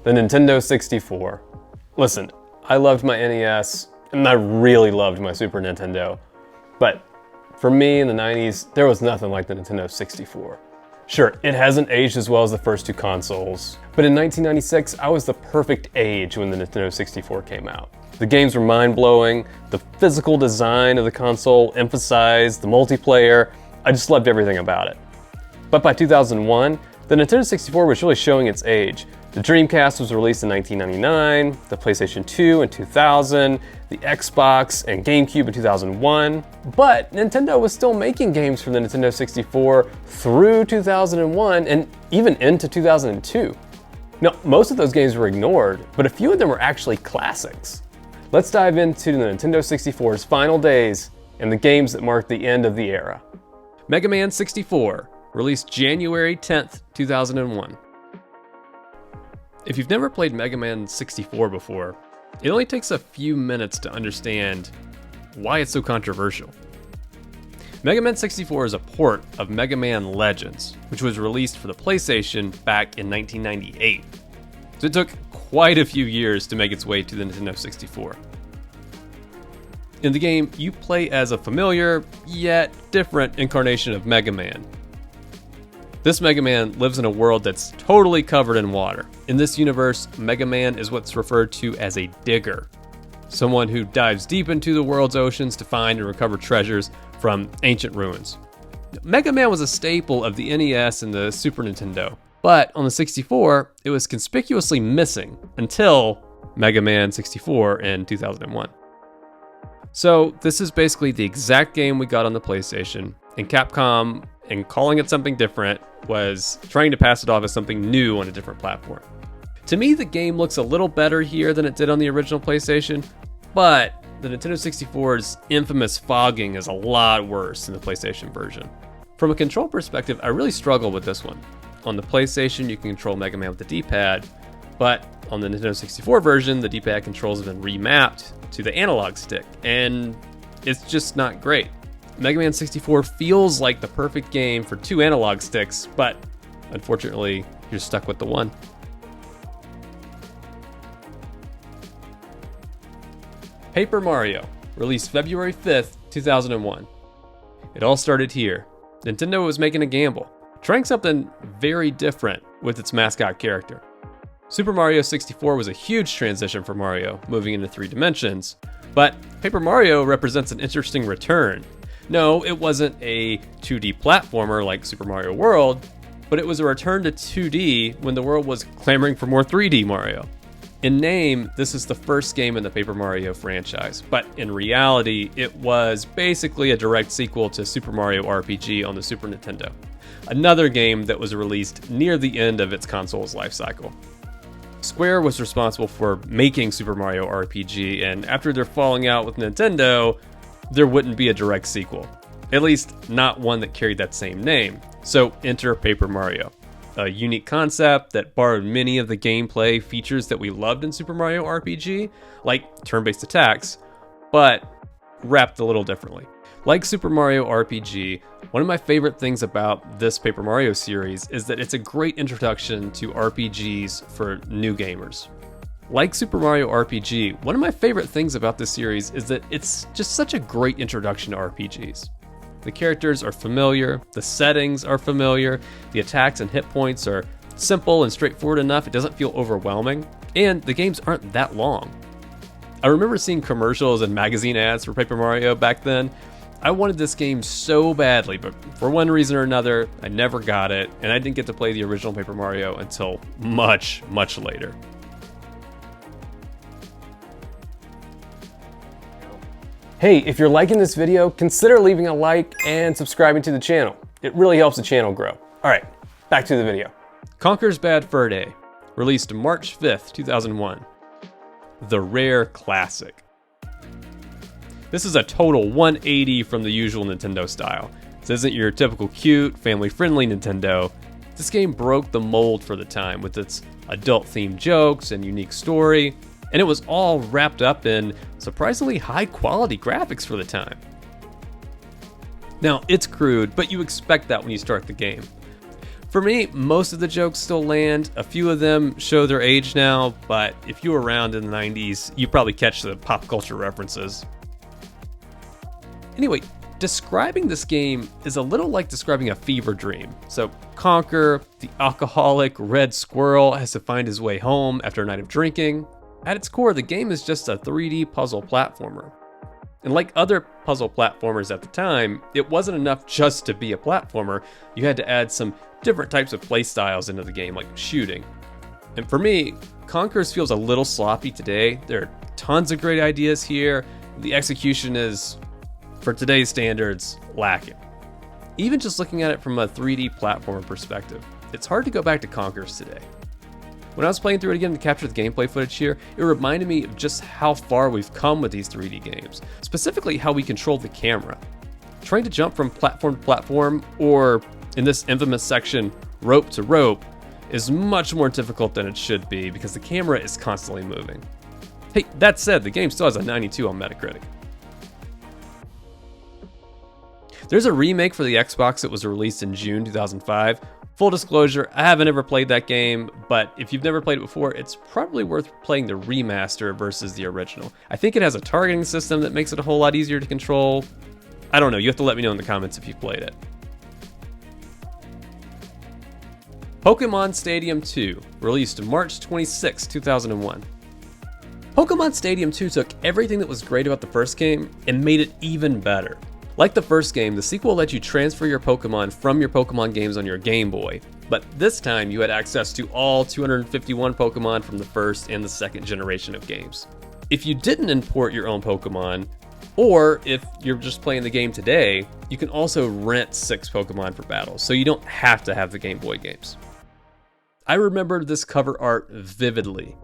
the Nintendo 64. Listen, I loved my NES, and I really loved my Super Nintendo. But for me in the 90s, there was nothing like the Nintendo 64. Sure, it hasn't aged as well as the first two consoles, but in 1996, I was the perfect age when the Nintendo 64 came out. The games were mind-blowing, the physical design of the console emphasized the multiplayer. I just loved everything about it. But by 2001, the Nintendo 64 was really showing its age. The Dreamcast was released in 1999, the PlayStation 2 in 2000, the Xbox and GameCube in 2001, but Nintendo was still making games for the Nintendo 64 through 2001 and even into 2002. Now, most of those games were ignored, but a few of them were actually classics. Let's dive into the Nintendo 64's final days and the games that marked the end of the era. Mega Man 64, released January 10th, 2001. If you've never played Mega Man 64 before, it only takes a few minutes to understand why it's so controversial. Mega Man 64 is a port of Mega Man Legends, which was released for the PlayStation back in 1998. So it took quite a few years to make its way to the Nintendo 64. In the game, you play as a familiar, yet different incarnation of Mega Man. This Mega Man lives in a world that's totally covered in water. In this universe, Mega Man is what's referred to as a digger, someone who dives deep into the world's oceans to find and recover treasures from ancient ruins. Mega Man was a staple of the NES and the Super Nintendo, but on the 64, it was conspicuously missing until Mega Man 64 in 2001. So this is basically the exact game we got on the PlayStation, and Capcom, in calling it something different, was trying to pass it off as something new on a different platform. To me, the game looks a little better here than it did on the original PlayStation, but the Nintendo 64's infamous fogging is a lot worse in the PlayStation version. From a control perspective, I really struggle with this one. On the PlayStation, you can control Mega Man with the D-pad, but on the Nintendo 64 version, the D-pad controls have been remapped to the analog stick, and it's just not great. Mega Man 64 feels like the perfect game for two analog sticks, but unfortunately, you're stuck with the one. Paper Mario, released February 5th, 2001. It all started here. Nintendo was making a gamble, trying something very different with its mascot character. Super Mario 64 was a huge transition for Mario, moving into 3 dimensions, but Paper Mario represents an interesting return. No, it wasn't a 2D platformer like Super Mario World, but it was a return to 2D when the world was clamoring for more 3D Mario. In name, this is the first game in the Paper Mario franchise, but in reality, it was basically a direct sequel to Super Mario RPG on the Super Nintendo, another game that was released near the end of its console's life cycle. Square was responsible for making Super Mario RPG, and after their falling out with Nintendo, there wouldn't be a direct sequel, at least not one that carried that same name. So enter Paper Mario, a unique concept that borrowed many of the gameplay features that we loved in Super Mario RPG, like turn-based attacks, but wrapped a little differently. Like Super Mario RPG, one of my favorite things about this Paper Mario series is that it's a great introduction to RPGs for new gamers. Like Super Mario RPG, one of my favorite things about this series is that it's just such a great introduction to RPGs. The characters are familiar, the settings are familiar, the attacks and hit points are simple and straightforward enough it doesn't feel overwhelming, and the games aren't that long. I remember seeing commercials and magazine ads for Paper Mario back then. I wanted this game so badly, but for one reason or another, I never got it, and I didn't get to play the original Paper Mario until much, much later. Hey, if you're liking this video, consider leaving a like and subscribing to the channel. It really helps the channel grow. All right, back to the video. Conker's Bad Fur Day, released March 5th, 2001. The rare classic. This is a total 180 from the usual Nintendo style. This isn't your typical cute, family-friendly Nintendo. This game broke the mold for the time with its adult-themed jokes and unique story, and it was all wrapped up in surprisingly high-quality graphics for the time. Now, it's crude, but you expect that when you start the game. For me, most of the jokes still land. A few of them show their age now, but if you were around in the 90s, you probably catch the pop culture references. Anyway, describing this game is a little like describing a fever dream. So Conker, the alcoholic red squirrel, has to find his way home after a night of drinking. At its core, the game is just a 3D puzzle platformer. And like other puzzle platformers at the time, it wasn't enough just to be a platformer. You had to add some different types of play styles into the game, like shooting. And for me, Conker's feels a little sloppy today. There are tons of great ideas here. The execution is, for today's standards, lacking. Even just looking at it from a 3D platformer perspective, it's hard to go back to Conker's today. When I was playing through it again to capture the gameplay footage here, it reminded me of just how far we've come with these 3D games, specifically how we control the camera. Trying to jump from platform to platform, or in this infamous section, rope to rope, is much more difficult than it should be because the camera is constantly moving. Hey, that said, the game still has a 92 on Metacritic. There's a remake for the Xbox that was released in June 2005. Full disclosure, I haven't ever played that game, but if you've never played it before, it's probably worth playing the remaster versus the original. I think it has a targeting system that makes it a whole lot easier to control. I don't know, you have to let me know in the comments if you've played it. Pokemon Stadium 2, released March 26, 2001. Pokemon Stadium 2 took everything that was great about the first game and made it even better. Like the first game, the sequel let you transfer your Pokemon from your Pokemon games on your Game Boy, but this time you had access to all 251 Pokemon from the first and the second generation of games. If you didn't import your own Pokemon, or if you're just playing the game today, you can also rent 6 Pokemon for battles, so you don't have to have the Game Boy games. I remember this cover art vividly.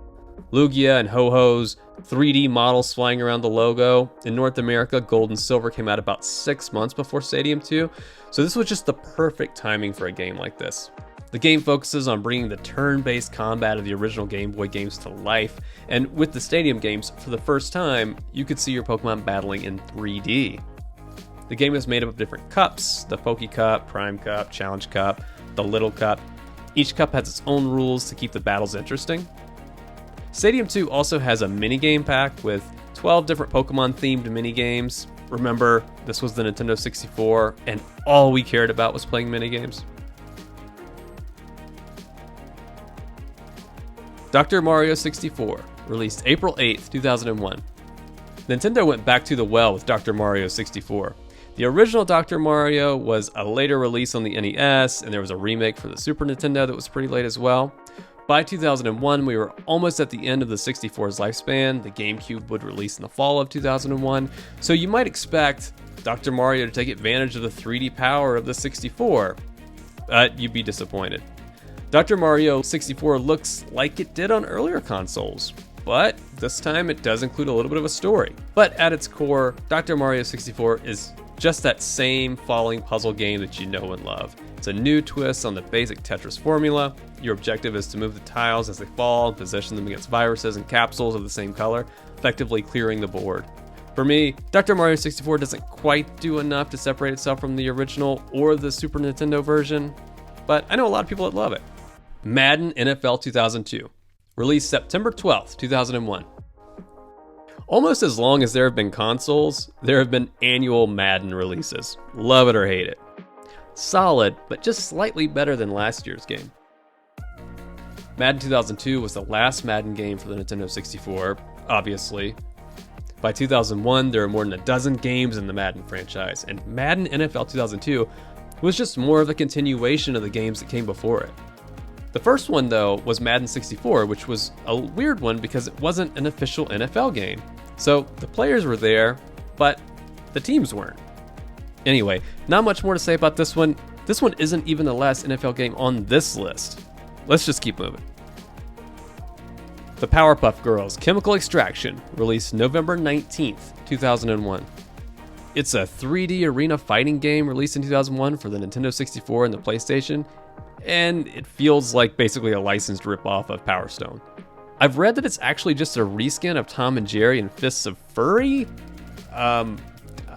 Lugia and Ho-Ho's 3D models flying around the logo. In North America, Gold and Silver came out about 6 months before Stadium 2, so this was just the perfect timing for a game like this. The game focuses on bringing the turn-based combat of the original Game Boy games to life, and with the Stadium games, for the first time, you could see your Pokemon battling in 3D. The game is made up of different cups, the Poke Cup, Prime Cup, Challenge Cup, the Little Cup. Each cup has its own rules to keep the battles interesting. Stadium 2 also has a minigame pack with 12 different Pokemon-themed minigames. Remember, this was the Nintendo 64, and all we cared about was playing minigames. Dr. Mario 64, released April 8th, 2001. Nintendo went back to the well with Dr. Mario 64. The original Dr. Mario was a later release on the NES, and there was a remake for the Super Nintendo that was pretty late as well. By 2001, we were almost at the end of the 64's lifespan. The GameCube would release in the fall of 2001, so you might expect Dr. Mario to take advantage of the 3D power of the 64, but you'd be disappointed. Dr. Mario 64 looks like it did on earlier consoles, but this time it does include a little bit of a story. But at its core, Dr. Mario 64 is just that same falling puzzle game that you know and love. It's a new twist on the basic Tetris formula. Your objective is to move the tiles as they fall and position them against viruses and capsules of the same color, effectively clearing the board. For me, Dr. Mario 64 doesn't quite do enough to separate itself from the original or the Super Nintendo version, but I know a lot of people that love it. Madden NFL 2002, released September 12th, 2001. Almost as long as there have been consoles, there have been annual Madden releases. Love it or hate it. Solid, but just slightly better than last year's game. Madden 2002 was the last Madden game for the Nintendo 64, obviously. By 2001, there were more than a dozen games in the Madden franchise, and Madden NFL 2002 was just more of a continuation of the games that came before it. The first one, though, was Madden 64, which was a weird one because it wasn't an official NFL game. So the players were there, but the teams weren't. Anyway, not much more to say about this one. This one isn't even the last NFL game on this list. Let's just keep moving. The Powerpuff Girls Chemical Extraction, released November 19th, 2001. It's a 3D arena fighting game released in 2001 for the Nintendo 64 and the PlayStation, and it feels like basically a licensed ripoff of Power Stone. I've read that it's actually just a reskin of Tom and Jerry and Fists of Furry.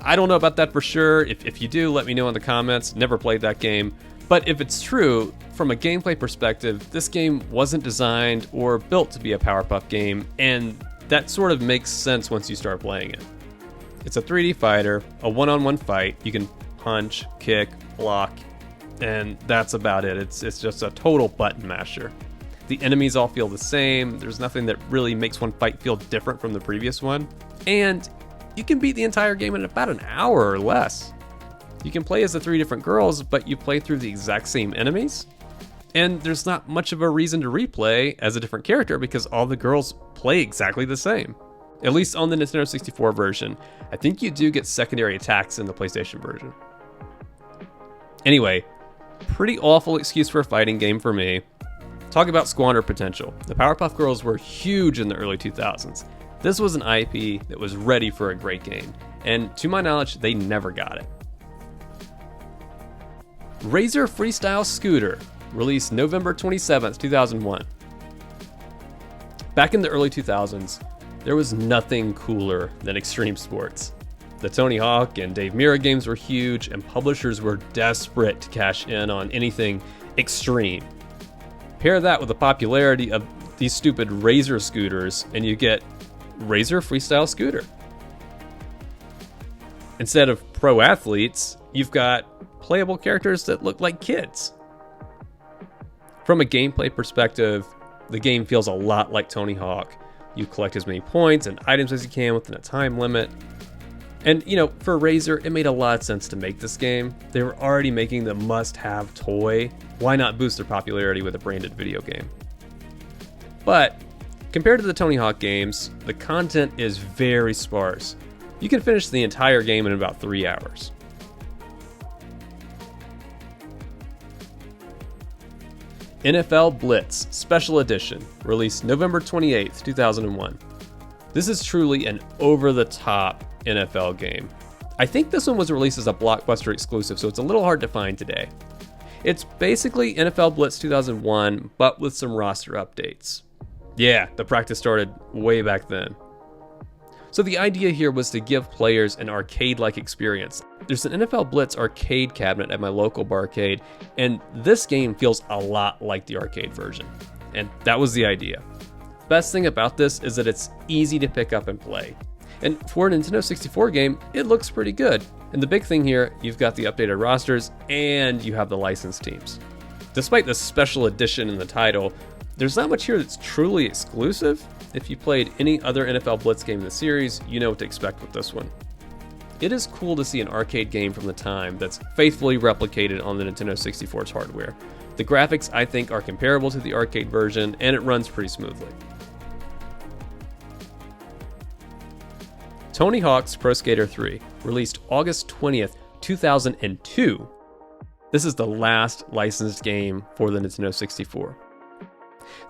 I don't know about that for sure. If you do, let me know in the comments. Never played that game, But if it's true, from a gameplay perspective, this game wasn't designed or built to be a Powerpuff game, and that sort of makes sense once you start playing it. It's a 3D fighter, a one-on-one fight. You can punch, kick, block, and that's about it. It's just a total button masher. The enemies all feel the same. There's nothing that really makes one fight feel different from the previous one. And you can beat the entire game in about an hour or less. You can play as the 3 different girls, but you play through the exact same enemies. And there's not much of a reason to replay as a different character because all the girls play exactly the same. At least on the Nintendo 64 version. I think you do get secondary attacks in the PlayStation version. Anyway, pretty awful excuse for a fighting game for me. Talk about squander potential. The Powerpuff Girls were huge in the early 2000s. This was an IP that was ready for a great game, and to my knowledge, they never got it. Razor Freestyle Scooter, released November 27th, 2001. Back in the early 2000s, there was nothing cooler than extreme sports. The Tony Hawk and Dave Mirra games were huge, and publishers were desperate to cash in on anything extreme. Pair that with the popularity of these stupid Razor scooters, and you get Razor Freestyle Scooter. Instead of pro athletes, you've got playable characters that look like kids. From a gameplay perspective, the game feels a lot like Tony Hawk. You collect as many points and items as you can within a time limit. And, you know, for Razor, it made a lot of sense to make this game. They were already making the must-have toy. Why not boost their popularity with a branded video game? But compared to the Tony Hawk games, the content is very sparse. You can finish the entire game in about 3 hours. NFL Blitz Special Edition, released November 28th, 2001. This is truly an over-the-top NFL game. I think this one was released as a Blockbuster exclusive, so it's a little hard to find today. It's basically NFL Blitz 2001, but with some roster updates. Yeah, the practice started way back then. So the idea here was to give players an arcade-like experience. There's an NFL Blitz arcade cabinet at my local barcade, and this game feels a lot like the arcade version. And that was the idea. Best thing about this is that it's easy to pick up and play. And for a Nintendo 64 game, it looks pretty good. And the big thing here, you've got the updated rosters and you have the licensed teams. Despite the special edition in the title, there's not much here that's truly exclusive. If you played any other NFL Blitz game in the series, you know what to expect with this one. It is cool to see an arcade game from the time that's faithfully replicated on the Nintendo 64's hardware. The graphics, I think, are comparable to the arcade version, and it runs pretty smoothly. Tony Hawk's Pro Skater 3, released August 20th, 2002. This is the last licensed game for the Nintendo 64.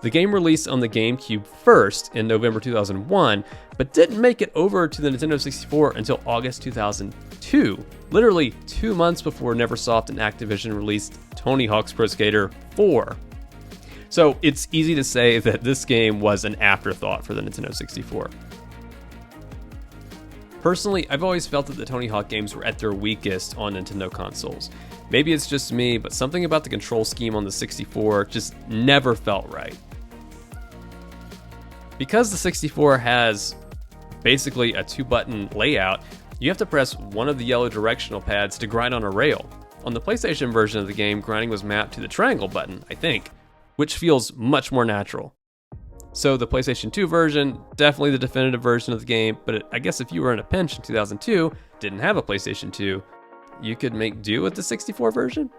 The game released on the GameCube first in November 2001, but didn't make it over to the Nintendo 64 until August 2002, literally 2 months before Neversoft and Activision released Tony Hawk's Pro Skater 4. So it's easy to say that this game was an afterthought for the Nintendo 64. Personally, I've always felt that the Tony Hawk games were at their weakest on Nintendo consoles. Maybe it's just me, but something about the control scheme on the 64 just never felt right. Because the 64 has basically a 2-button layout, you have to press one of the yellow directional pads to grind on a rail. On the PlayStation version of the game, grinding was mapped to the triangle button, I think, which feels much more natural. So the PlayStation 2 version, definitely the definitive version of the game, but I guess if you were in a pinch in 2002, didn't have a PlayStation 2, you could make do with the 64 version?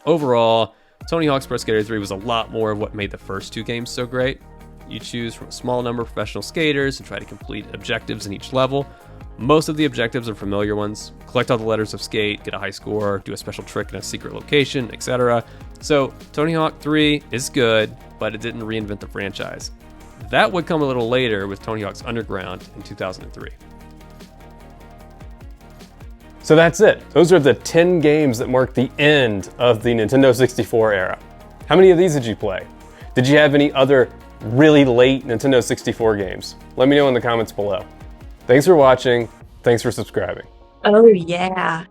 Overall, Tony Hawk's Pro Skater 3 was a lot more of what made the first 2 games so great. You choose from a small number of professional skaters and try to complete objectives in each level. Most of the objectives are familiar ones. Collect all the letters of skate, get a high score, do a special trick in a secret location, etc. So Tony Hawk 3 is good, but it didn't reinvent the franchise. That would come a little later with Tony Hawk's Underground in 2003. So that's it. Those are the 10 games that marked the end of the Nintendo 64 era. How many of these did you play? Did you have any other really late Nintendo 64 games? Let me know in the comments below. Thanks for watching. Thanks for subscribing. Oh, yeah.